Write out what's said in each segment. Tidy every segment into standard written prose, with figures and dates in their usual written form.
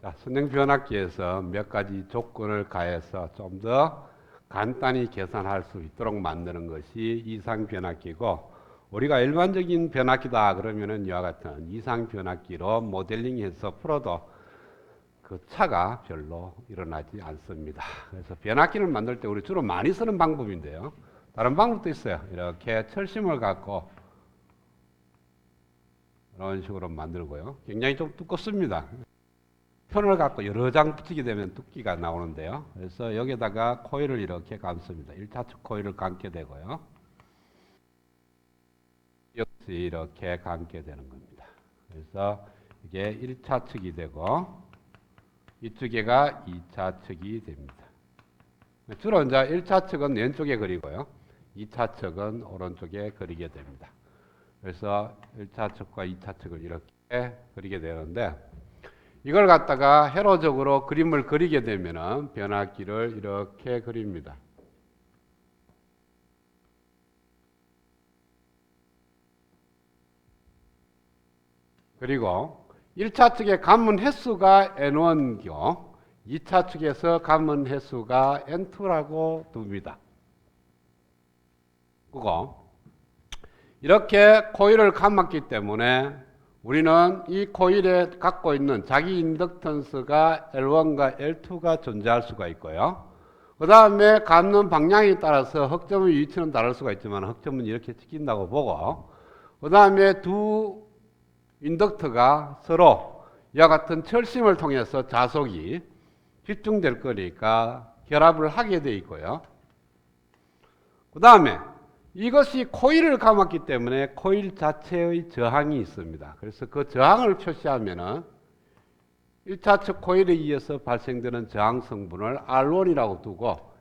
자, 선행 변압기에서 몇 가지 조건을 가해서 좀 더 간단히 계산할 수 있도록 만드는 것이 이상 변압기고, 우리가 일반적인 변압기다 그러면은 이와 같은 이상 변압기로 모델링해서 풀어도 그 차가 별로 일어나지 않습니다. 그래서 변압기를 만들 때 우리 주로 많이 쓰는 방법인데요. 다른 방법도 있어요. 이렇게 철심을 갖고 이런 식으로 만들고요. 굉장히 좀 두껍습니다. 편을 갖고 여러 장 붙이게 되면 두께가 나오는데요. 그래서 여기다가 코일을 이렇게 감습니다. 1차측 코일을 감게 되고요. 역시 이렇게 감게 되는 겁니다. 그래서 이게 1차측이 되고 이쪽에가 2차측이 됩니다. 주로 이제 1차측은 왼쪽에 그리고요. 2차측은 오른쪽에 그리게 됩니다. 그래서 1차측과 2차측을 이렇게 그리게 되는데, 이걸 갖다가 회로적으로 그림을 그리게 되면은 변압기를 이렇게 그립니다. 그리고 1차 측의 감문 횟수가 N1고 2차 측에서 감문 횟수가 N2라고 둡니다. 그리고 이렇게 코일을 감았기 때문에 우리는 이 코일에 갖고 있는 자기 인덕턴스가 L1과 L2가 존재할 수가 있고요. 그 다음에 감는 방향에 따라서 흑점의 위치는 다를 수가 있지만 흑점은 이렇게 찍힌다고 보고, 그 다음에 두 인덕터가 서로 이와 같은 철심을 통해서 자속이 집중될 거니까 결합을 하게 되어 있고요. 그 다음에 이것이 코일을 감았기 때문에 코일 자체의 저항이 있습니다. 그래서 그 저항을 표시하면은 1차측 코일에 의해서 발생되는 저항 성분을 R1이라고 두고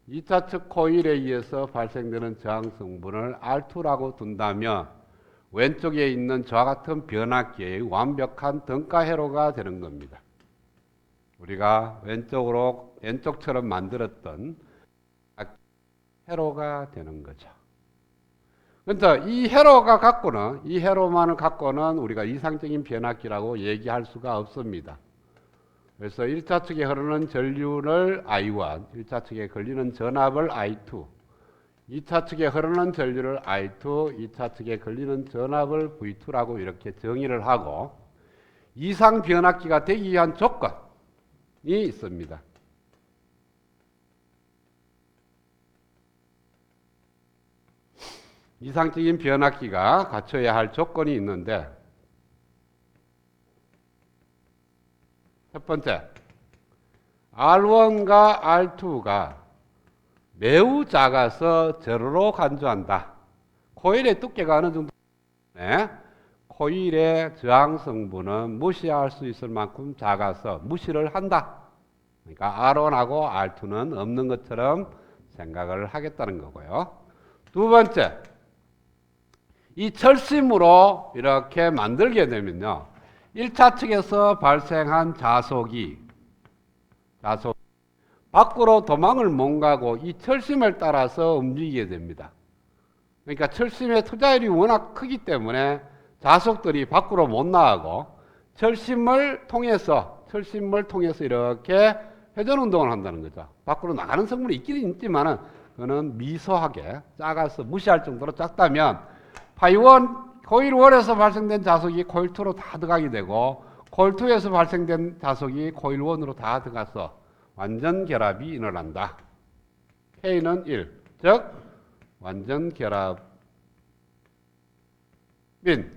2차측 코일에 의해서 발생되는 저항 성분을 R2라고 둔다면 왼쪽에 있는 저와 같은 변압기의 완벽한 등가 회로가 되는 겁니다. 우리가 왼쪽처럼 만들었던 회로가 되는 거죠. 그러니까 이 회로만을 갖고는 우리가 이상적인 변압기라고 얘기할 수가 없습니다. 그래서 1차측에 흐르는 전류를 I1, 1차측에 걸리는 전압을 I2, 2차측에 흐르는 전류를 I2, 2차측에 걸리는 전압을 V2라고 이렇게 정의를 하고, 이상 변압기가 되기 위한 조건이 있습니다. 이상적인 변압기가 갖춰야 할 조건이 있는데, 첫 번째, R1과 R2가 매우 작아서 제로로 간주한다. 코일의 두께가 어느 정도 때문에 코일의 저항 성분은 무시할 수 있을 만큼 작아서 무시를 한다. 그러니까 R1하고 R2는 없는 것처럼 생각을 하겠다는 거고요. 두 번째, 이 철심으로 이렇게 만들게 되면요, 1차 측에서 발생한 자속이 밖으로 도망을 못 가고 이 철심을 따라서 움직이게 됩니다. 그러니까 철심의 투자율이 워낙 크기 때문에 자속들이 밖으로 못 나가고 철심을 통해서 이렇게 회전 운동을 한다는 거죠. 밖으로 나가는 성분이 있긴 있지만은 그거는 미소하게 작아서 무시할 정도로 작다면 코일 1에서 발생된 자속이 코일 2로 다 들어가게 되고 코일 2에서 발생된 자속이 코일 1으로 다 들어가서 완전 결합이 일어난다. K는 1, 즉 완전 결합인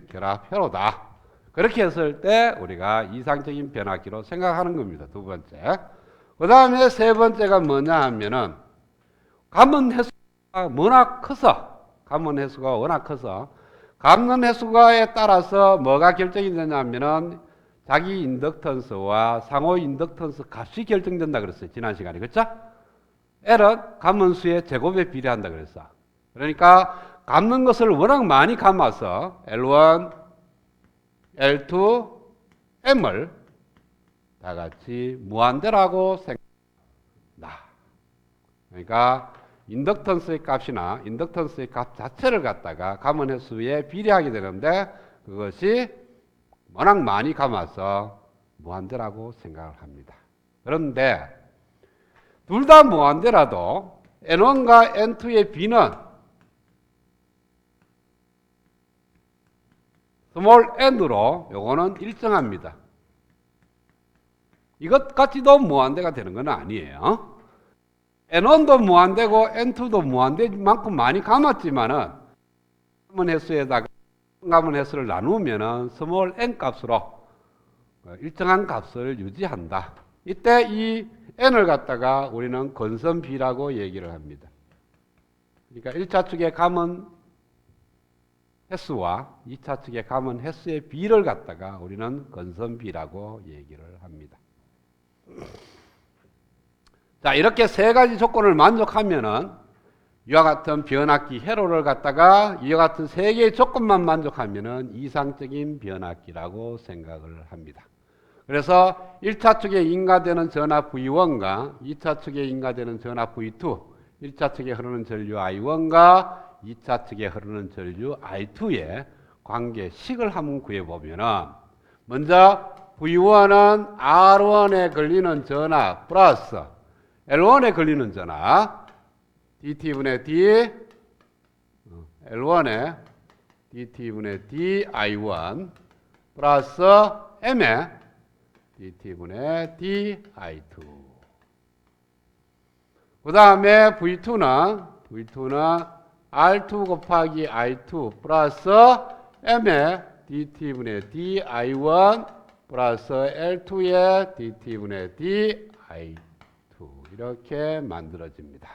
결합 회로다. 그렇게 했을 때 우리가 이상적인 변압기로 생각하는 겁니다. 두 번째. 그 다음에 세 번째가 뭐냐 하면은 감문 횟수가 워낙 커서 감문 횟수가에 따라서 뭐가 결정이 되냐면은 자기 인덕턴스와 상호 인덕턴스 값이 결정된다 그랬어요. 지난 시간에. 그렇죠? L은 감문수의 제곱에 비례한다 그랬어. 그러니까 감는 것을 워낙 많이 감아서 L1, L2, M을 다 같이 무한대라고 생각한다. 그러니까 인덕턴스의 값이나 인덕턴스의 값 자체를 갖다가 감은 횟수에 비례하게 되는데 그것이 워낙 많이 감아서 무한대라고 생각을 합니다. 그런데 둘 다 무한대라도 N1과 N2의 B는 스몰 n으로 요거는 일정합니다. 이것 같이도 무한대가 되는 건 아니에요. N1도 무한대고 N2도 무한대인 만큼 많이 감았지만은 감은 횟수에다가 감은 횟수를 나누면은 스몰 n 값으로 일정한 값을 유지한다. 이때 이 n을 갖다가 우리는 건선 B라고 얘기를 합니다. 그러니까 1차 측의 감은 횟수와 2차 측의 감은 횟수의 B를 갖다가 우리는 건선 B라고 얘기를 합니다. 자, 이렇게 세 가지 조건을 만족하면은 이와 같은 변압기 회로를 갖다가 이와 같은 세 개의 조건만 만족하면은 이상적인 변압기라고 생각을 합니다. 그래서 1차 측에 인가되는 전압 V1과 2차 측에 인가되는 전압 V2, 1차 측에 흐르는 전류 I1과 2차 측에 흐르는 전류 I2의 관계식을 한번 구해보면은 먼저 V1은 R1에 걸리는 전압 플러스 L1에 걸리는 전압 dT분의 D L1에 dT분의 D I1 플러스 M에 dT분의 D I2 그 다음에 V2는 R2 곱하기 I2 플러스 M에 dT분의 D I1 플러스 L2의 dT분의 D I2 이렇게 만들어집니다.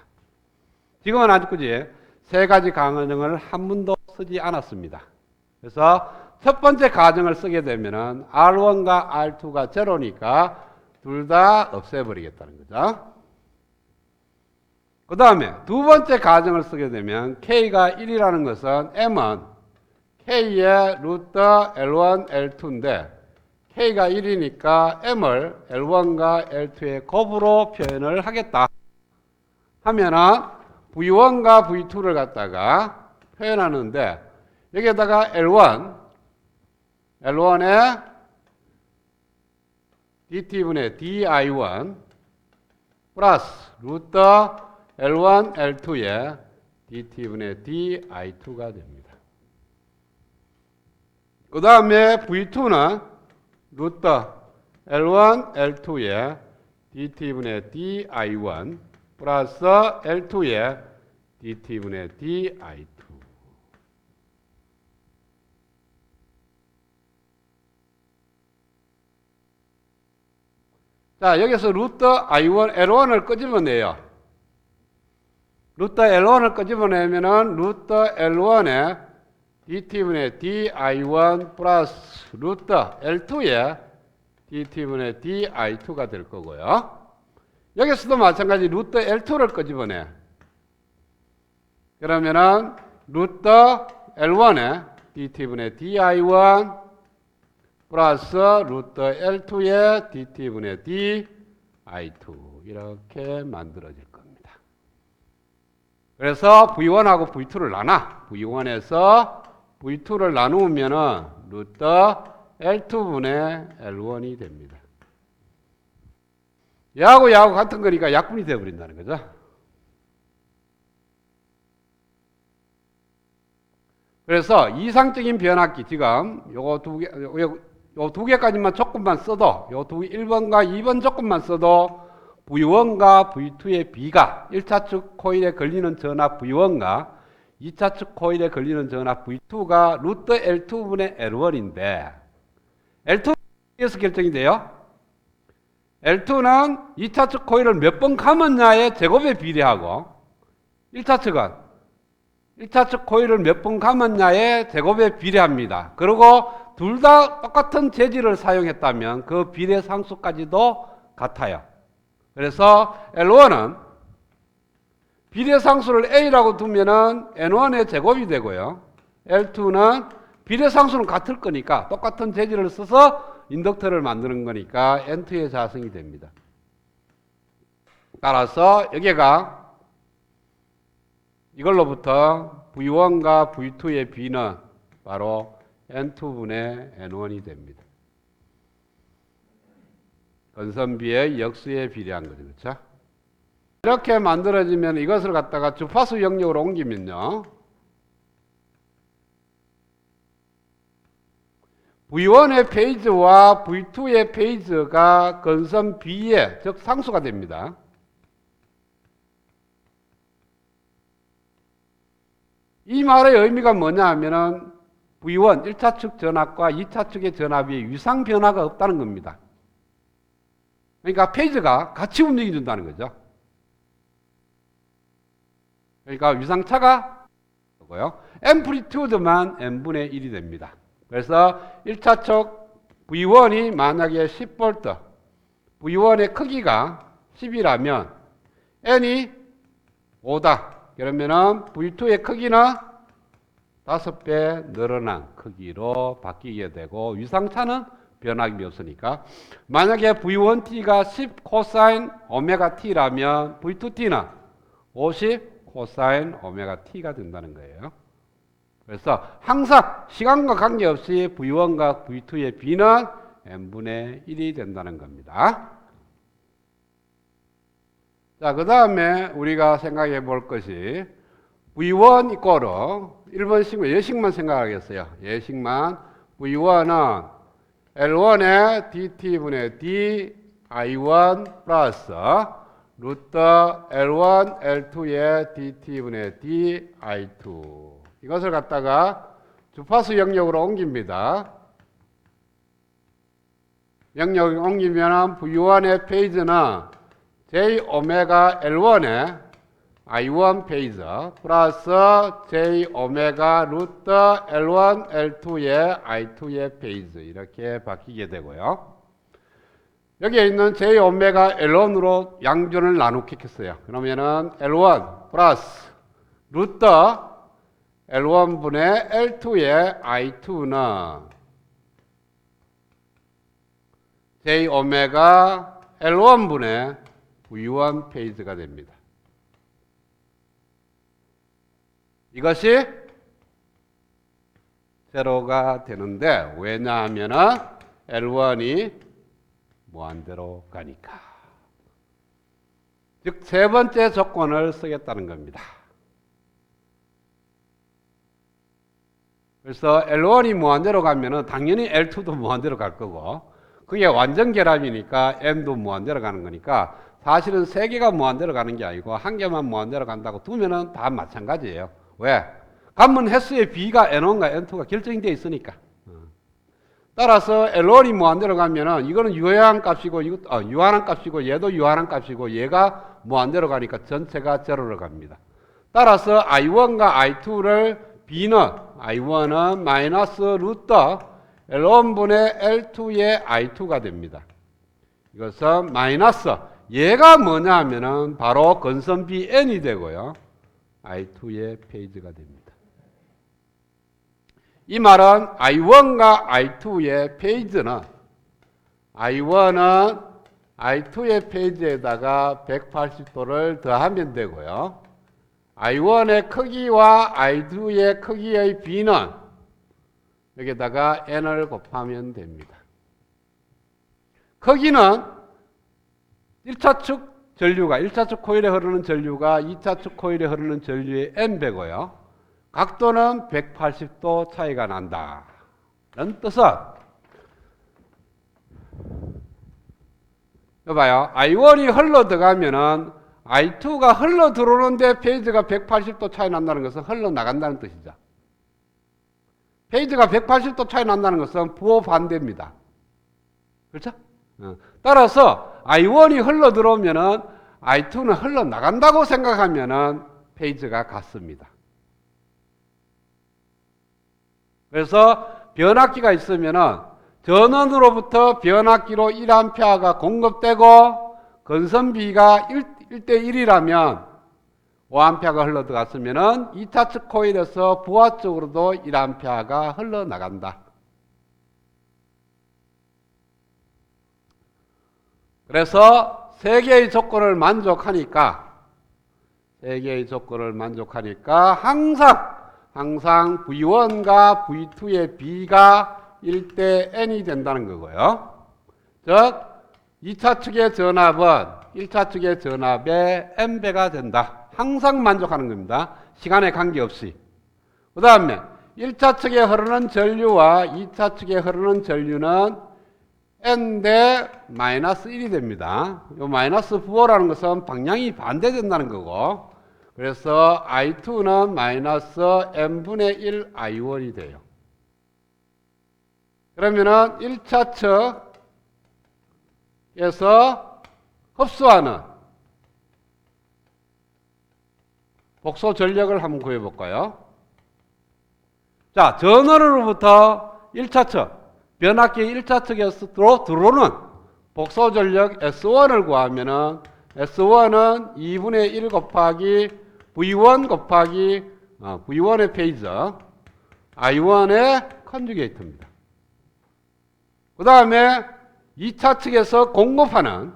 지금은 아직까지 세 가지 가정을 한 번도 쓰지 않았습니다. 그래서 첫 번째 가정을 쓰게 되면은 R1과 R2가 제로니까 둘 다 없애버리겠다는 거죠. 그 다음에 두 번째 가정을 쓰게 되면 K가 1이라는 것은 M은 K의 루트 L1, L2인데 K가 1이니까 M을 L1과 L2의 곱으로 표현을 하겠다 하면은 V1과 V2를 갖다가 표현하는데 여기에다가 L1에 dT분의 dI1 플러스 루트 L1, L2의 dT분의 dI2가 됩니다. 그 다음에 V2는 루트 L1, L2의 dT분의 dI1 플러스 L2의 dT분의 dI2 자, 여기서 루트 I1, L1을 끄집어내요. 루트 L1을 끄집어내면은 루트 L1에 dT분의 dI1 플러스 루트 L2에 dT분의 dI2가 될 거고요. 여기서도 마찬가지 루트 L2를 끄집어내. 그러면은 루트 L1에 dT분의 dI1 플러스 루트 L2의 dT분의 dI2 이렇게 만들어질 겁니다. 그래서 V1하고 V2를 나눠. V1에서 V2를 나누면은 루트 L2분의 L1이 됩니다. 얘하고 같은 거니까 약분이 되어버린다는 거죠. 그래서 이상적인 변압기 지금 요거 두 개까지만 조건만 써도 요 1번과 2번 조건만 써도 V1과 V2의 B가 1차 측 코일에 걸리는 전압 V1과 2차 측 코일에 걸리는 전압 V2가 루트 L2분의 L1인데 L2에서 결정이 돼요. L2는 2차 측 코일을 몇 번 감았냐의 제곱에 비례하고 1차 측 코일을 몇 번 감았냐의 제곱에 비례합니다. 그리고 둘 다 똑같은 재질을 사용했다면 그 비례 상수까지도 같아요. 그래서 L1은 비례 상수를 A라고 두면은 N1의 제곱이 되고요. L2는 비례 상수는 같을 거니까 똑같은 재질을 써서 인덕터를 만드는 거니까 N2의 자성이 됩니다. 따라서 여기가 이걸로부터 V1과 V2의 B는 바로 N2분의 N1이 됩니다. 건선비의 역수에 비례한 거죠. 그렇죠? 이렇게 만들어지면 이것을 갖다가 주파수 영역으로 옮기면요. V1의 페이지와 V2의 페이지가 건선 B의 즉 상수가 됩니다. 이 말의 의미가 뭐냐 하면은 V1 1차 측 전압과 2차 측의 전압이 유상 변화가 없다는 겁니다. 그러니까 페이지가 같이 움직여준다는 거죠. 그러니까 유상차가 고요. 앰플리튜드만 n분의 1이 됩니다. 그래서 1차 척 V1이 만약에 10V, V1의 크기가 10이라면 n이 5다. 그러면은 V2의 크기는 5배 늘어난 크기로 바뀌게 되고 유상차는 변함이 없으니까 만약에 V1t가 10 코사인 오메가 t라면 V2t는 50 코사인 오메가 t가 된다는 거예요. 그래서 항상 시간과 관계없이 V1과 V2의 B는 n분의 1이 된다는 겁니다. 자, 그 다음에 우리가 생각해 볼 것이 V1 이꼬르 1번 식만 예식만 생각하겠어요. 예식만 V1은 L1의 dt분의 d I1 플러스 루트 L1 L2의 dt분의 d I2 이것을 갖다가 주파수 영역으로 옮깁니다. 영역을 옮기면 V1의 페이지는 J 오메가 L1의 I1 페이지 플러스 J 오메가 루트 L1 L2의 I2의 페이지 이렇게 바뀌게 되고요. 여기에 있는 J 오메가 L1으로 양변을 나누겠어요. 그러면은 L1 플러스 루트 L1분의 L2의 I2는 J 오메가 L1분의 V1 페이지가 됩니다. 이것이 제로가 되는데 왜냐하면은 L1이 무한대로 가니까. 즉 세 번째 조건을 쓰겠다는 겁니다. 그래서 L1이 무한대로 가면은 당연히 L2도 무한대로 갈 거고 그게 완전 결합이니까 M도 무한대로 가는 거니까 사실은 세 개가 무한대로 가는 게 아니고 한 개만 무한대로 간다고 두면은 다 마찬가지예요. 왜? 가면 횟수의 B가 N1과 N2가 결정이 되어 있으니까. 따라서 L1이 무한대로 가면은 이거는 유효한 값이고 이것도 유한한 값이고 얘도 유한한 값이고 얘가 무한대로 가니까 전체가 제로로 갑니다. 따라서 I1과 I2를 B는 I1은 마이너스 루트 L1분의 L2의 I2가 됩니다. 이것은 마이너스 얘가 뭐냐 하면은 바로 건선 BN이 되고요. I2의 페이지가 됩니다. 이 말은 I1과 I2의 페이지는 I1은 I2의 페이지에다가 180도를 더하면 되고요. I1의 크기와 I2의 크기의 B는 여기다가 N을 곱하면 됩니다. 크기는 1차 축 전류가 1차 축 코일에 흐르는 전류가 2차 축 코일에 흐르는 전류의 N배고요. 각도는 180도 차이가 난다. 라는 뜻은 여봐요. I1이 흘러 들어가면은 I2가 흘러 들어오는데 페이지가 180도 차이 난다는 것은 흘러 나간다는 뜻이죠. 페이지가 180도 차이 난다는 것은 부호 반대입니다. 그렇죠? 따라서 I1이 흘러 들어오면은 I2는 흘러 나간다고 생각하면은 페이지가 같습니다. 그래서 변압기가 있으면은 전원으로부터 변압기로 1A가 공급되고 건선비가 1대1이라면 5A가 흘러 들어갔으면은 2차 측 코일에서 부하 쪽으로도 1A가 흘러 나간다. 그래서 세 개의 조건을 만족하니까 항상 V1과 V2의 B가 1대 N이 된다는 거고요. 즉 2차 측의 전압은 1차 측의 전압의 n배가 된다. 항상 만족하는 겁니다. 시간에 관계없이. 그 다음에 1차 측에 흐르는 전류와 2차 측에 흐르는 전류는 n 대 마이너스 1이 됩니다. 이 마이너스 부호라는 것은 방향이 반대된다는 거고, 그래서 I2는 마이너스 n분의 1 I1이 돼요. 그러면은 1차 측에서 흡수하는 복소 전력을 한번 구해볼까요? 자, 전원으로부터 1차 측, 변압기 1차 측에서 들어오는 복소 전력 S1을 구하면은 S1은 2분의 1 곱하기 V1 곱하기 V1의 페이즈, I1의 컨주게이트입니다. 그 다음에 2차 측에서 공급하는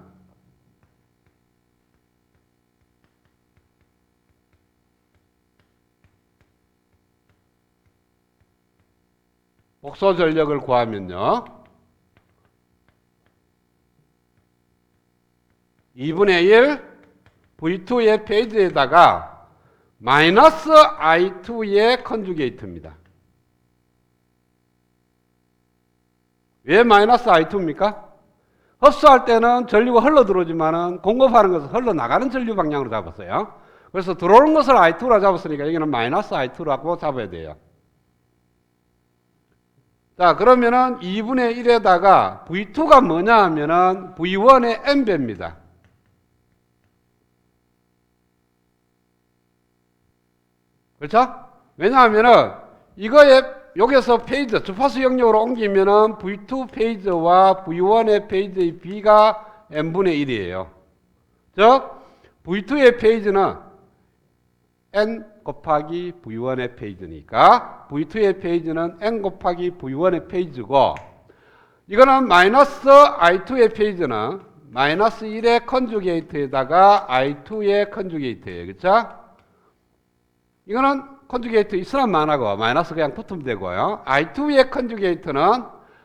복소 전력을 구하면요, 2분의 1 V2의 페이지에다가 마이너스 I2의 컨주게이트입니다. 왜 마이너스 I2입니까? 흡수할 때는 전류가 흘러 들어오지만은 공급하는 것은 흘러 나가는 전류 방향으로 잡았어요. 그래서 들어오는 것을 I2로 잡았으니까 여기는 마이너스 I2라고 잡아야 돼요. 자, 그러면은 2분의 1에다가 V2가 뭐냐 하면은 V1의 n배입니다. 그렇죠? 왜냐하면은 이거에 여기서 페이지 주파수 영역으로 옮기면은 V2 페이지와 V1의 페이지의 B가 n분의 1이에요. 즉 V2의 페이지는 n 곱하기 V1의 페이지니까 V2의 페이지는 n 곱하기 V1의 페이지고, 이거는 마이너스 I2의 페이지는 마이너스 1의 컨주게이트에다가 I2의 컨주게이트예요. 그렇죠? 이거는 컨주게이트 있으면 만하고 마이너스 그냥 붙으면 되고요. I2의 컨주게이트는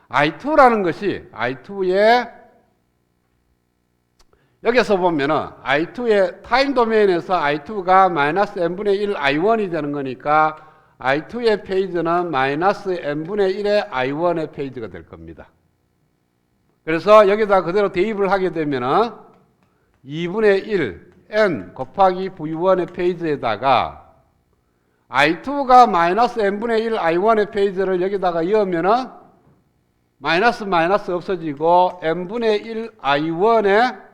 I2라는 것이 I2의 여기서 보면은 I2의 타임 도메인에서 I2가 마이너스 n분의 1 I1이 되는 거니까 I2의 페이지는 마이너스 n분의 1의 I1의 페이지가 될 겁니다. 그래서 여기다 그대로 대입을 하게 되면은 2분의 1 n 곱하기 V1의 페이지에다가 I2가 마이너스 n분의 1 I1의 페이지를 여기다가 이으면은 마이너스 마이너스 없어지고 n분의 1 I1의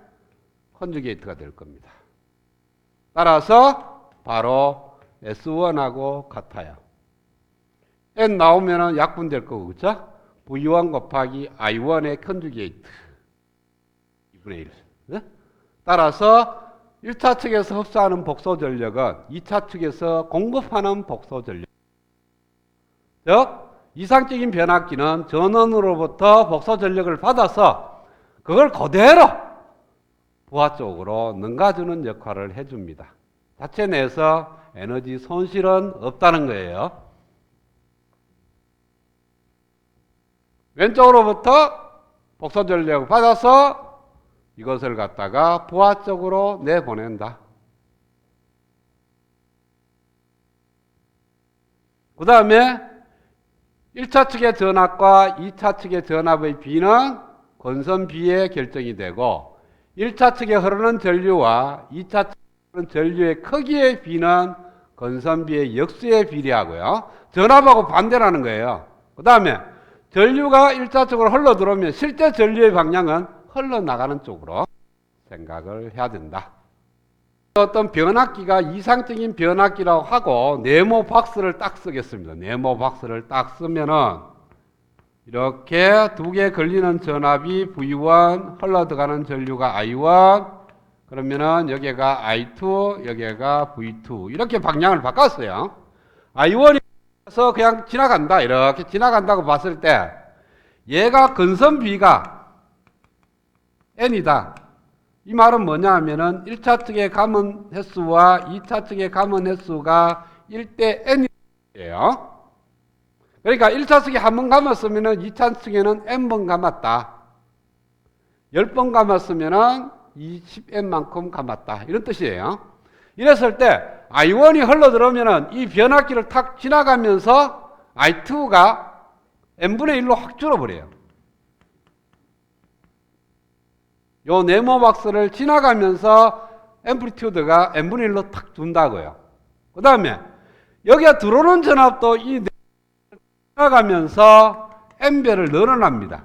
컨주게이트가 될 겁니다. 따라서 바로 S1하고 같아요. n 나오면은 약분될 거고, 그렇죠? V1 곱하기 I1의 컨주게이트 2분의 1. 네? 따라서 1차 측에서 흡수하는 복소 전력은 2차 측에서 공급하는 복소 전력. 즉 이상적인 변압기는 전원으로부터 복소 전력을 받아서 그걸 그대로 부하 쪽으로 넘가주는 역할을 해줍니다. 자체 내에서 에너지 손실은 없다는 거예요. 왼쪽으로부터 복소 전력을 받아서 이것을 갖다가 부하 쪽으로 내보낸다. 그 다음에 1차 측의 전압과 2차 측의 전압의 비는 건선비에 결정이 되고, 1차 측에 흐르는 전류와 2차 측에 흐르는 전류의 크기의 비는 건선비의 역수에 비례하고요. 전압하고 반대라는 거예요. 그 다음에 전류가 1차 쪽으로 흘러 들어오면 실제 전류의 방향은 흘러나가는 쪽으로 생각을 해야 된다. 어떤 변압기가 이상적인 변압기라고 하고 네모 박스를 딱 쓰겠습니다. 네모 박스를 딱 쓰면은 이렇게 두 개 걸리는 전압이 V1, 흘러 들어가는 전류가 I1, 그러면은 여기가 I2, 여기가 V2 이렇게 방향을 바꿨어요. I1에서 그냥 지나간다, 이렇게 지나간다고 봤을 때 얘가 근선비가 n이다. 이 말은 뭐냐 하면은 1차 측의 감은 횟수와 2차 측의 감은 횟수가 1대 n이에요. 그러니까 1차 측에 한 번 감았으면은 2차 측에는 n번 감았다. 10번 감았으면은 이 10n만큼 감았다. 이런 뜻이에요. 이랬을 때 I1이 흘러 들어오면은 이 변압기를 탁 지나가면서 I2가 n분의 1로 확 줄어버려요. 요 네모 박스를 지나가면서 앰플리튜드가 n분의 1로 탁 준다고요. 그 다음에 여기에 들어오는 전압도 이 지나가면서 n배를 늘어납니다.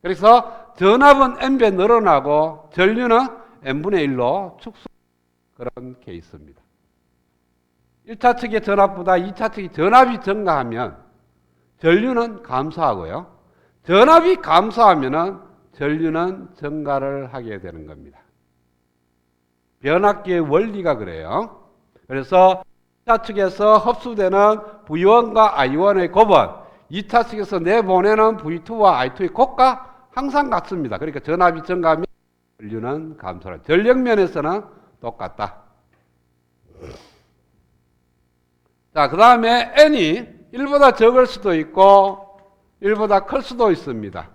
그래서 전압은 n배 늘어나고 전류는 n분의 1로 축소, 그런 케이스입니다. 1차 측의 전압보다 2차 측의 전압이 증가하면 전류는 감소하고요. 전압이 감소하면 전류는 증가를 하게 되는 겁니다. 변압기의 원리가 그래요. 그래서 1차 측에서 흡수되는 V1과 I1의 곱은 2차 측에서 내보내는 V2와 I2의 곱과 항상 같습니다. 그러니까 전압이 증가하면 전류는 감소를. 전력면에서는 똑같다. 자, 그 다음에 n이 1보다 적을 수도 있고 1보다 클 수도 있습니다.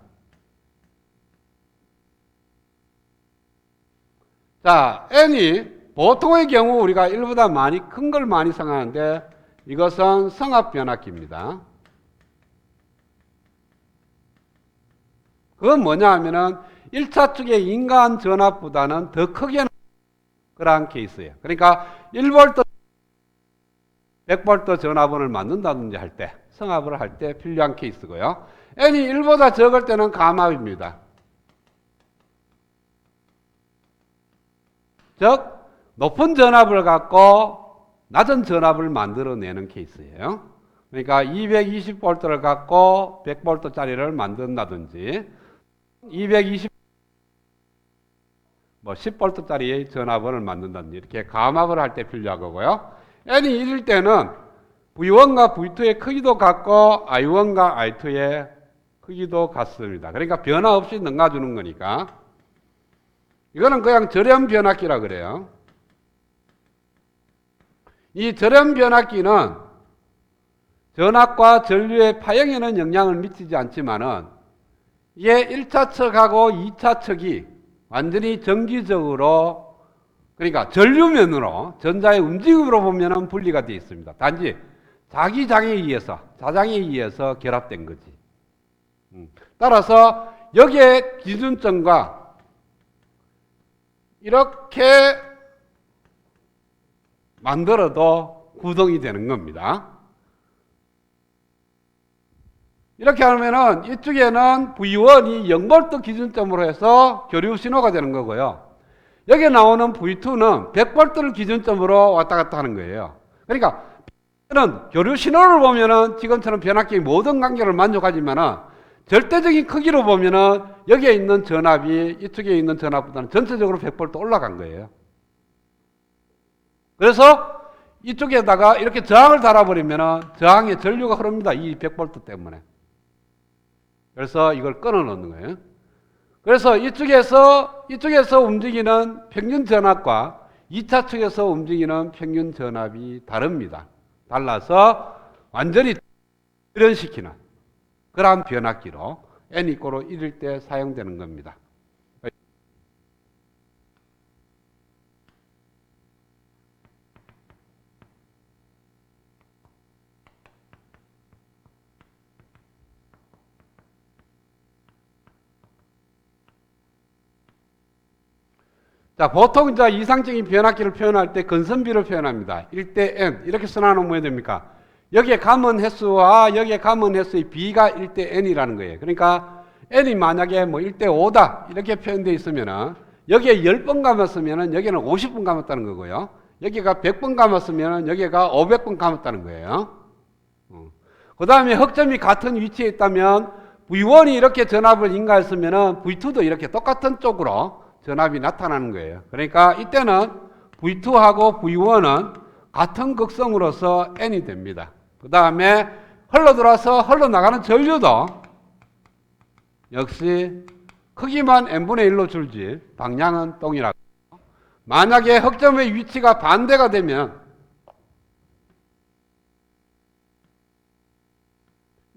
자, n이 보통의 경우 우리가 1보다 많이 큰 걸 많이 생각하는데 이것은 성합 변압기입니다. 그건 뭐냐 하면은 1차 측의 인간 전압보다는 더 크게 그러한 케이스예요. 그러니까 1V 100V 전압원을 만든다든지 할 때, 성합을 할 때 필요한 케이스고요. n이 1보다 적을 때는 감압입니다. 즉 높은 전압을 갖고 낮은 전압을 만들어내는 케이스예요. 그러니까 220V를 갖고 100V짜리를 만든다든지 220 10V짜리 전압을 만든다든지 이렇게 감압을 할 때 필요한 거고요. n이 1일 때는 V1과 V2의 크기도 같고 I1과 I2의 크기도 같습니다. 그러니까 변화 없이 넘가주는 거니까 이거는 그냥 절연 변압기라 그래요. 이 절연 변압기는 전압과 전류의 파형에는 영향을 미치지 않지만은 이게 1차 측하고 2차 측이 완전히 정기적으로, 그러니까 전류면으로 전자의 움직임으로 보면은 분리가 되어 있습니다. 단지 자기 장에 의해서, 자장에 의해서 결합된 거지. 따라서 여기에 기준점과 이렇게 만들어도 구동이 되는 겁니다. 이렇게 하면은 이쪽에는 V1이 0V 기준점으로 해서 교류 신호가 되는 거고요. 여기 나오는 V2는 100V를 기준점으로 왔다 갔다 하는 거예요. 그러니까 교류 신호를 보면은 지금처럼 변압기의 모든 관계를 만족하지만은 절대적인 크기로 보면은 여기에 있는 전압이 이쪽에 있는 전압보다는 전체적으로 100V 올라간 거예요. 그래서 이쪽에다가 이렇게 저항을 달아버리면은 저항에 전류가 흐릅니다. 이 100V 때문에. 그래서 이걸 끊어 놓는 거예요. 그래서 이쪽에서 움직이는 평균 전압과 2차 측에서 움직이는 평균 전압이 다릅니다. 달라서 완전히 절연시키는 그러한 변압기로 n = 1일 때 사용되는 겁니다. 자, 보통 이제 이상적인 변압기를 표현할 때 건선비를 표현합니다. 1대 n 이렇게 써놔놓으면 뭐 됩니까? 여기에 감은 횟수와 여기에 감은 횟수의 비가 1대 n이라는 거예요. 그러니까 n이 만약에 뭐 1대 5다 이렇게 표현되어 있으면은 여기에 10번 감았으면은 여기는 50번 감았다는 거고요. 여기가 100번 감았으면은 여기가 500번 감았다는 거예요. 그 다음에 흑점이 같은 위치에 있다면 V1이 이렇게 전압을 인가했으면은 V2도 이렇게 똑같은 쪽으로 전압이 나타나는 거예요. 그러니까 이때는 V2하고 V1은 같은 극성으로서 n이 됩니다. 그 다음에 흘러들어와서 흘러나가는 전류도 역시 크기만 n분의 1로 줄지 방향은 동일하고, 만약에 흑점의 위치가 반대가 되면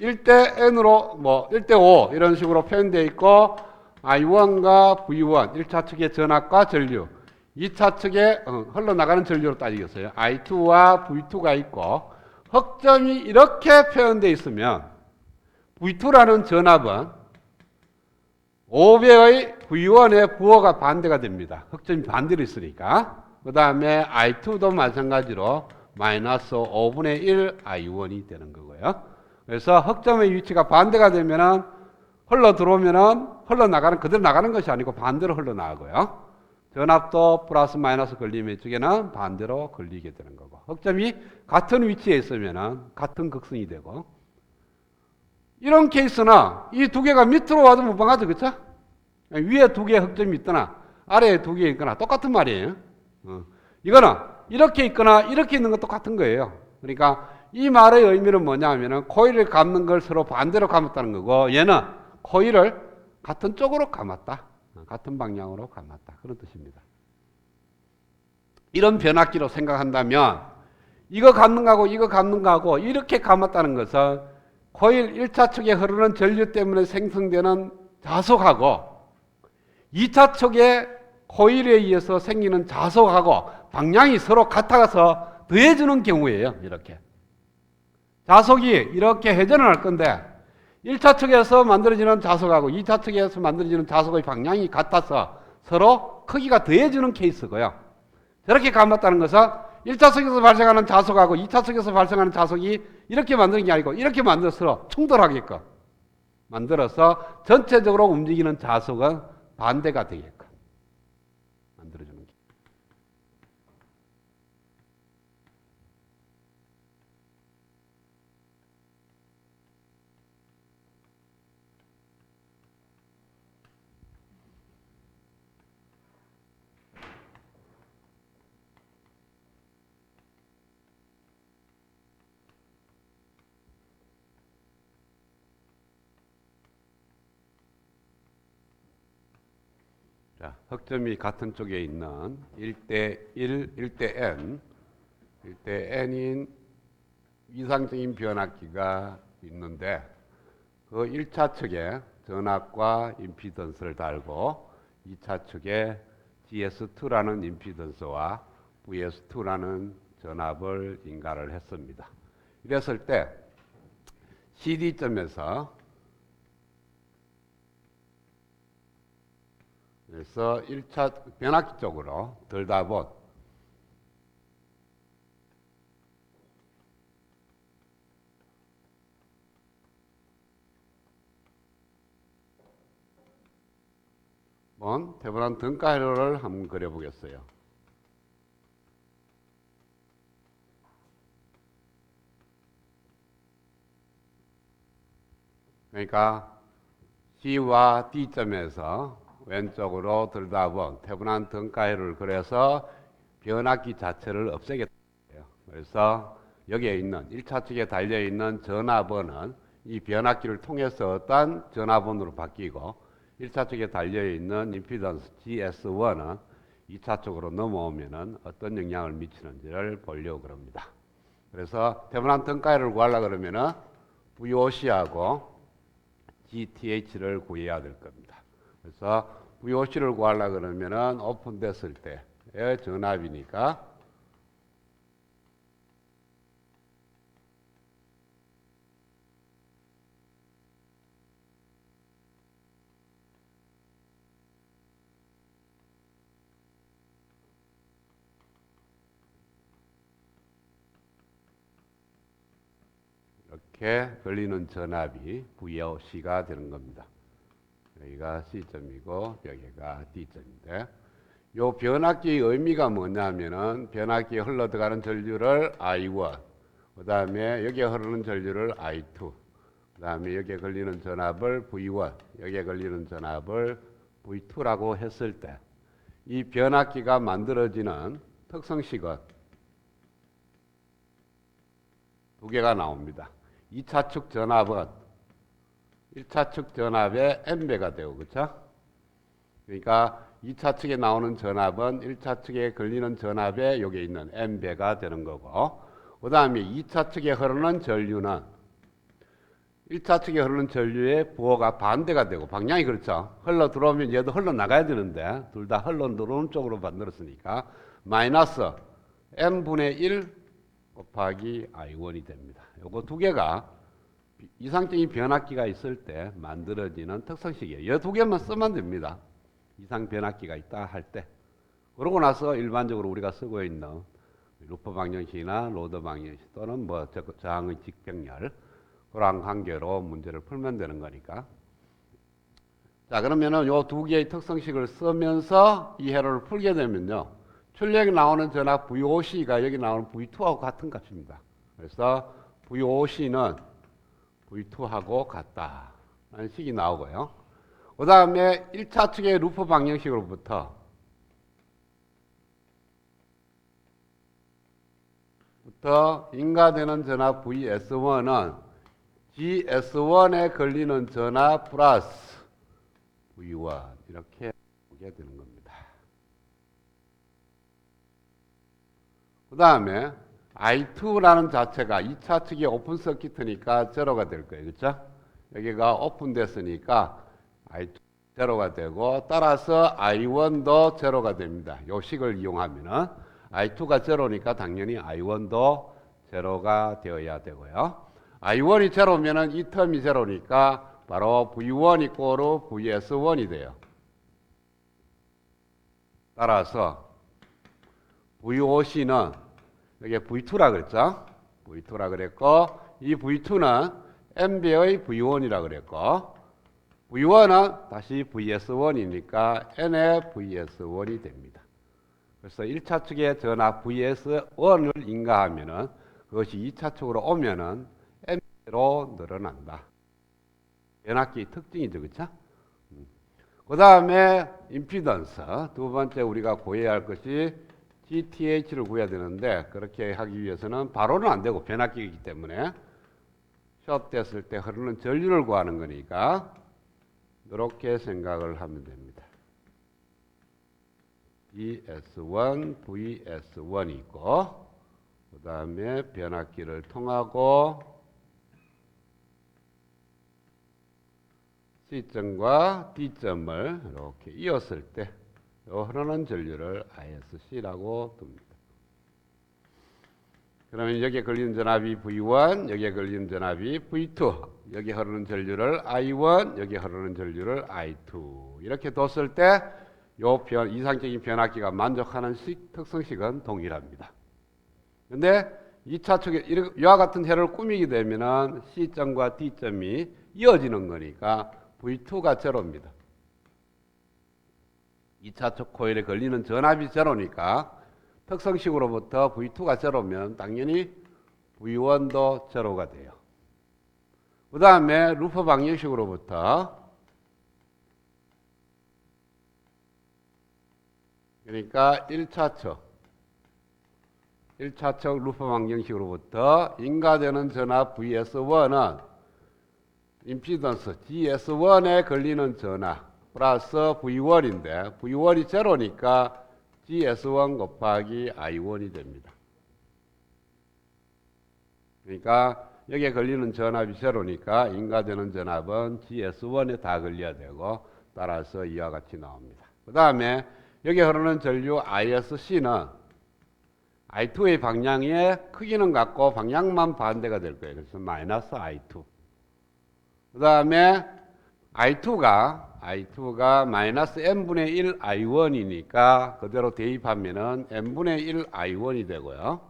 1대 n으로 1대 5 이런 식으로 표현되어 있고 I1과 V1 1차 측의 전압과 전류, 2차 측에 흘러나가는 전류로 따지겠어요. I2와 V2가 있고 흑점이 이렇게 표현되어 있으면 V2라는 전압은 5배의 V1의 부호가 반대가 됩니다. 흑점이 반대로 있으니까. 그 다음에 I2도 마찬가지로 마이너스 5분의 1 I1이 되는 거고요. 그래서 흑점의 위치가 반대가 되면은 흘러 들어오면은 흘러나가는, 그대로 나가는 것이 아니고 반대로 흘러나가고요. 전압도 플러스 마이너스 걸리면 이쪽에는 반대로 걸리게 되는 거고. 흑점이 같은 위치에 있으면은 같은 극성이 되고. 이런 케이스는 이 두 개가 밑으로 와도 무방하죠, 그쵸? 위에 두 개의 흑점이 있거나 아래에 두 개 있거나 똑같은 말이에요. 이거는 이렇게 있거나 이렇게 있는 건 똑같은 거예요. 그러니까 이 말의 의미는 뭐냐 하면은 코일을 감는 걸 서로 반대로 감았다는 거고, 얘는 코일을 같은 쪽으로 감았다. 같은 방향으로 감았다. 그런 뜻입니다. 이런 변압기로 생각한다면 이거 감는 거하고 이거 감는 거하고 이렇게 감았다는 것은 코일 1차 측에 흐르는 전류 때문에 생성되는 자속하고 2차 측의 코일에 의해서 생기는 자속하고 방향이 서로 같아서 더해주는 경우예요. 이렇게 자속이 이렇게 회전을 할 건데 1차 측에서 만들어지는 자속하고 2차 측에서 만들어지는 자속의 방향이 같아서 서로 크기가 더해지는 케이스고요. 저렇게 감았다는 것은 1차 측에서 발생하는 자속하고 2차 측에서 발생하는 자속이 이렇게 만드는 게 아니고 이렇게 만들어서 충돌하게끔 만들어서 전체적으로 움직이는 자속은 반대가 되게끔 만들어주는 게. 자, 흑점이 같은 쪽에 있는 1대 1, 1대 n, 1대 n인 이상적인 변압기가 있는데 그 1차 측에 전압과 임피던스를 달고 2차 측에 GS2라는 임피던스와 VS2라는 전압을 인가를 했습니다. 이랬을 때 CD점에서 그래서 1차 변압기 쪽으로 들다 본 테브란 등가회로를 한번 그려보겠어요. 그러니까 C와 D점에서 왼쪽으로 들다 본 테브란 등가회로를 그려서 변압기 자체를 없애겠다. 그래서 여기에 있는 1차 측에 달려있는 전압원은 이 변압기를 통해서 어떠한 전압원으로 바뀌고 1차 측에 달려있는 임피던스 GS1은 2차 쪽으로 넘어오면 어떤 영향을 미치는지를 보려고 그럽니다. 그래서 테브란 등가회로를 구하려고 그러면 VOC하고 GTH를 구해야 될 겁니다. 그래서 VOC를 구하려고 그러면 오픈됐을 때의 전압이니까 이렇게 걸리는 전압이 VOC가 되는 겁니다. 여기가 C점이고 여기가 D점인데 이 변압기의 의미가 뭐냐면은 변압기에 흘러들어가는 전류를 I1, 그 다음에 여기에 흐르는 전류를 I2, 그 다음에 여기에 걸리는 전압을 V1, 여기에 걸리는 전압을 V2라고 했을 때 이 변압기가 만들어지는 특성식은 두 개가 나옵니다. 2차 측 전압은 1차 측 전압의 n배가 되고, 그렇죠? 그러니까 2차 측에 나오는 전압은 1차 측에 걸리는 전압에 여기 있는 n배가 되는 거고, 그 다음에 2차 측에 흐르는 전류는 1차 측에 흐르는 전류의 부호가 반대가 되고 방향이 그렇죠. 흘러 들어오면 얘도 흘러 나가야 되는데 둘 다 흘러 들어오는 쪽으로 만들었으니까 마이너스 n분의 1 곱하기 I1이 됩니다. 요거 두 개가 이상적인 변압기가 있을 때 만들어지는 특성식이에요. 이 두 개만 쓰면 됩니다. 이상 변압기가 있다 할 때. 그러고 나서 일반적으로 우리가 쓰고 있는 루퍼 방정식이나 로드 방정식 또는 뭐 저항의 직병렬 그러한 관계로 문제를 풀면 되는 거니까. 자, 그러면은 요 두 개의 특성식을 쓰면서 이 회로를 풀게 되면요. 출력이 나오는 전압 VOC가 여기 나오는 V2하고 같은 값입니다. 그래서 VOC는 V2하고 같다. 라는 식이 나오고요. 그 다음에 1차 측의 루퍼 방정식으로부터 인가되는 전압 VS1은 GS1에 걸리는 전압 플러스 V1 이렇게 보게 되는 겁니다. 그 다음에 I2라는 자체가 2차 측이 오픈 서킷이니까 제로가 될 거예요. 그렇죠? 여기가 오픈됐으니까 I2 제로가 되고 따라서 I1도 제로가 됩니다. 요 식을 이용하면은 I2가 제로니까 당연히 I1도 제로가 되어야 되고요. I1이 제로면은 이 텀이 제로니까 바로 V1 이꼬르 VS1이 돼요. 따라서 VOC는 여기 V2라 그랬죠? V2라 그랬고 이 V2는 N배의 V1이라 그랬고 V1은 다시 VS1이니까 N의 VS1이 됩니다. 그래서 1차 측의 전압 VS1을 인가하면은 그것이 2차 측으로 오면은 N배로 늘어난다. 변압기 특징이죠. 그렇죠? 그 다음에 임피던스 두 번째 우리가 구해야 할 것이 GTH를 구해야 되는데 그렇게 하기 위해서는 바로는 안 되고 변압기이기 때문에 숏 됐을 때 흐르는 전류를 구하는 거니까 이렇게 생각을 하면 됩니다. ES1, VS1이 있고 그 다음에 변압기를 통하고 C점과 D점을 이렇게 이었을 때 흐르는 전류를 ISC라고 둡니다. 그러면 여기에 걸리는 전압이 V1, 여기에 걸리는 전압이 V2, 여기 흐르는 전류를 I1, 여기 흐르는 전류를 I2 이렇게 뒀을 때 요 이상적인 변압기가 만족하는 특성식은 동일합니다. 근데 2차 측에 이와 같은 회를 꾸미게 되면은 C점과 D점이 이어지는 거니까 V2가 제로입니다. 2차 쪽 코일에 걸리는 전압이 제로니까 특성식으로부터 V2가 제로면 당연히 V1도 제로가 돼요. 그 다음에 루퍼 방정식으로부터 그러니까 1차 쪽 루퍼 방정식으로부터 인가되는 전압 VS1은 임피던스 GS1에 걸리는 전압 플러스 V1인데 V1이 제로니까 GS1 곱하기 I1이 됩니다. 그러니까 여기에 걸리는 전압이 제로니까 인가되는 전압은 GS1에 다 걸려야 되고 따라서 이와 같이 나옵니다. 그 다음에 여기에 흐르는 전류 ISC는 I2의 방향의 크기는 같고 방향만 반대가 될 거예요. 그래서 마이너스 I2. 그 다음에 I2가 마이너스 n분의 1 I1이니까 그대로 대입하면은 n분의 1 I1이 되고요.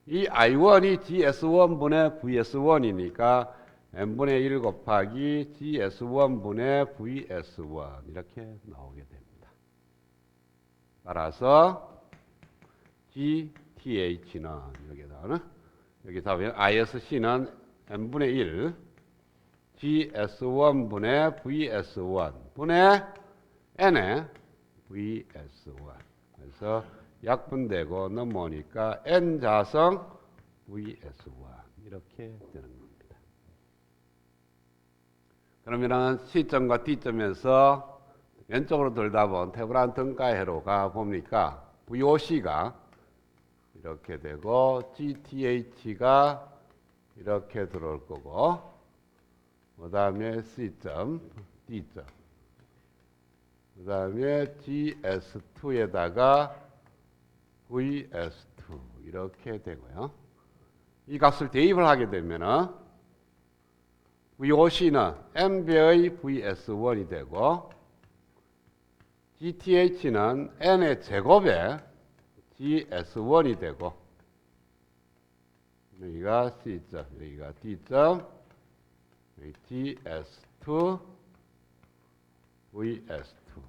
이 I1이 GS1분의 VS1이니까 n분의 1 곱하기 GS1분의 VS1 이렇게 나오게 됩니다. 따라서 GTH는 여기다 ISC는 n분의 1 GS1분의 VS1 분의 N의 VS1 그래서 약분되고 넘어오니까 N자성 VS1 이렇게 되는 겁니다. 그러면은 C점과 D점에서 왼쪽으로 돌다 본 테브란 등가의 회로가 보니까 VOC가 이렇게 되고 GTH가 이렇게 들어올 거고 그 다음에 C점, D점, 그 다음에 GS2에다가 VS2 이렇게 되고요. 이 값을 대입을 하게 되면은 VOC는 N배의 VS1이 되고 GTH는 N의 제곱에 GS1이 되고 여기가 C점, 여기가 D점, 여기 GS2, VS2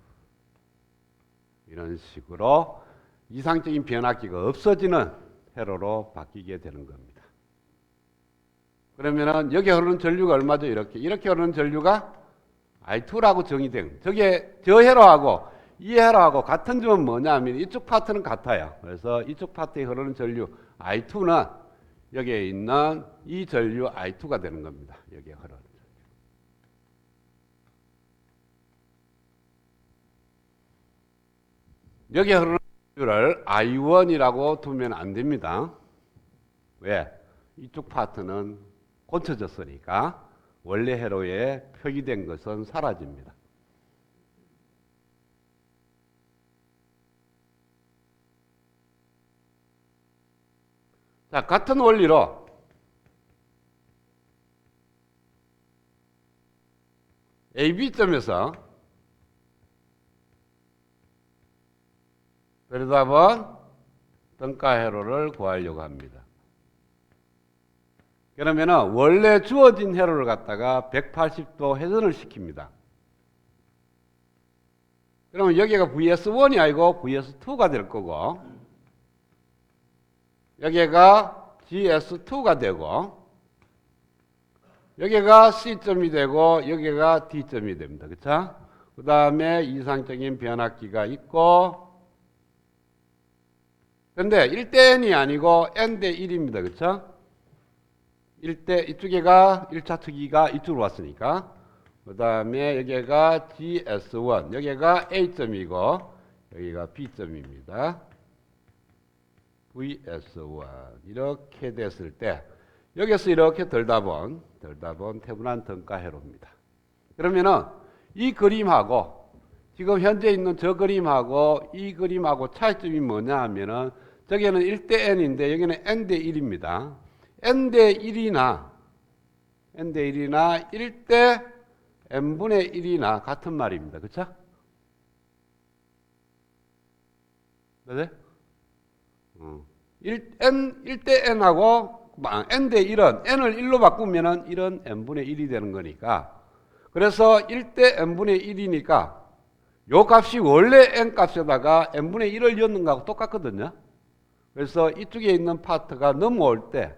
이런 식으로 이상적인 변압기가 없어지는 회로로 바뀌게 되는 겁니다. 그러면은 여기 흐르는 전류가 얼마죠? 이렇게 흐르는 전류가 I2라고 정의된 저 회로하고 이 회로하고 같은 점은 뭐냐면 이쪽 파트는 같아요. 그래서 이쪽 파트에 흐르는 전류 I2는 여기에 있는 이 전류 I2가 되는 겁니다. 여기에 흐르는 전류. 여기에 흐르는 전류를 I1이라고 두면 안 됩니다. 왜? 이쪽 파트는 고쳐졌으니까 원래 회로에 표기된 것은 사라집니다. 자, 같은 원리로 AB점에서 들여다본 등가 회로를 구하려고 합니다. 그러면은 원래 주어진 회로를 갖다가 180도 회전을 시킵니다. 그러면 여기가 VS1이 아니고 VS2가 될 거고 여기가 GS2가 되고 여기가 C점이 되고 여기가 D점이 됩니다. 그렇죠? 그 다음에 이상적인 변압기가 있고 근데 1대 N이 아니고 N대 1입니다. 그렇죠? 이쪽에가 1차 특이가 이쪽으로 왔으니까 그 다음에 여기가 GS1 여기가 A점이고 여기가 B점입니다. VS1 이렇게 됐을 때 여기서 이렇게 들다본 태분한 등가 회로입니다. 그러면은 이 그림하고 지금 현재 있는 저 그림하고 이 그림하고 차이점이 뭐냐 하면은 저기는 1대 N인데 여기는 N대 1입니다. N대 1이나 1대 N분의 1이나 같은 말입니다. 그쵸? 네? 1대 N하고 N대 1은 N을 1로 바꾸면은 1은 N분의 1이 되는 거니까 그래서 1대 N분의 1이니까 요 값이 원래 N 값에다가 N분의 1을 넣는 거하고 똑같거든요. 그래서 이쪽에 있는 파트가 넘어올 때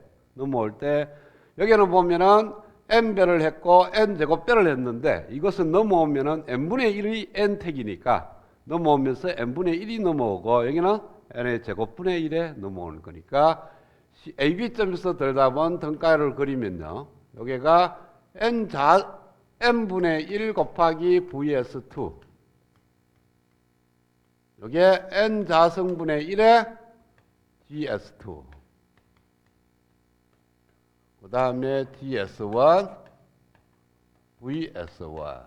여기는 보면은 N배를 했고 N제곱배를 했는데 이것은 넘어오면은 N분의 1이 N택이니까 넘어오면서 N분의 1이 넘어오고 여기는 N의 제곱분의 1에 넘어오는 거니까 AB점에서 들여다본 등가를 그리면요. 여기가 N분의 1 곱하기 VS2 여기에 N자승분의 1에 GS2 그 다음에 DS1 VS1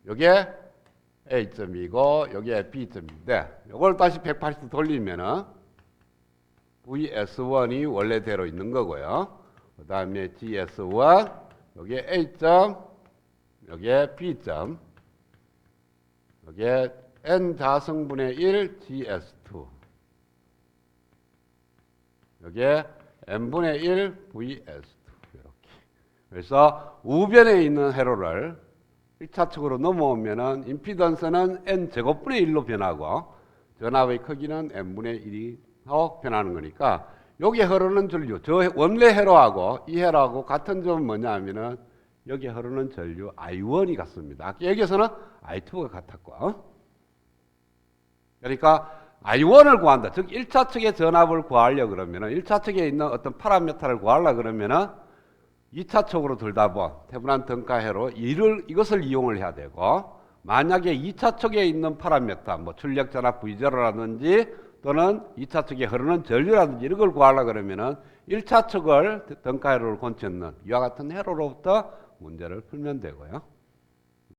여기에 A점이고 여기에 B점인데 이걸 다시 180도 돌리면은 VS1이 원래대로 있는 거고요. 그 다음에 GS1 여기에 A점 여기에 B점 여기에 N자승분의 1 GS2 여기에 N분의 1 VS2 이렇게. 그래서 우변에 있는 회로를 1차측으로 넘어오면은 임피던스는 N제곱분의 1로 변하고 전압의 크기는 N분의 1로 변하는 거니까 여기에 흐르는 전류, 저 원래 회로하고 이 회로하고 같은 점은 뭐냐 하면은 여기에 흐르는 전류 I1이 같습니다. 여기에서는 I2가 같았고 그러니까 I1을 구한다. 즉 1차 측의 전압을 구하려고 그러면은 1차 측에 있는 어떤 파라미터를 구하려고 그러면은 2차 측으로 들다본 태분한 등가회로 이것을 이용을 해야 되고 만약에 2차 측에 있는 파라미터 뭐 출력 전압 V0라든지 또는 2차 측에 흐르는 전류라든지 이런 걸 구하려고 그러면은 1차 측을 등가회로를 건쳤는 이와 같은 회로로부터 문제를 풀면 되고요.